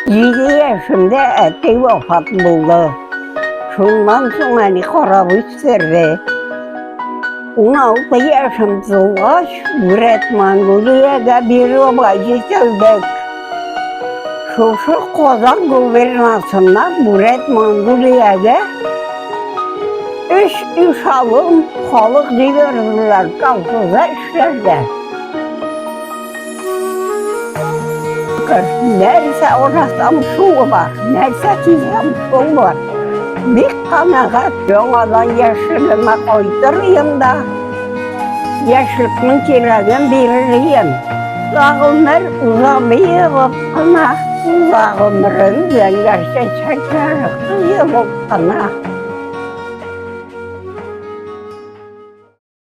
7 yaşımda äti vafat buldu. Şundan soň meni garap üstürdi. 16 yaşım tulgaç Murat Mangulyaga bir obacı sözdük. Şoşu Kozak gubernasına Murat Mangulyaga üç uşağım halık diyorlar kalkıza işlerdi. Nerse orasam şu var, nerse tizem şu var. Bir kanagat yonadan yaşlığıma koydurayım da yaşlıkın kiragın biririyim. Uzağımır uzamayıp kana, uzağımırın zengerse çekerek yılıp kana.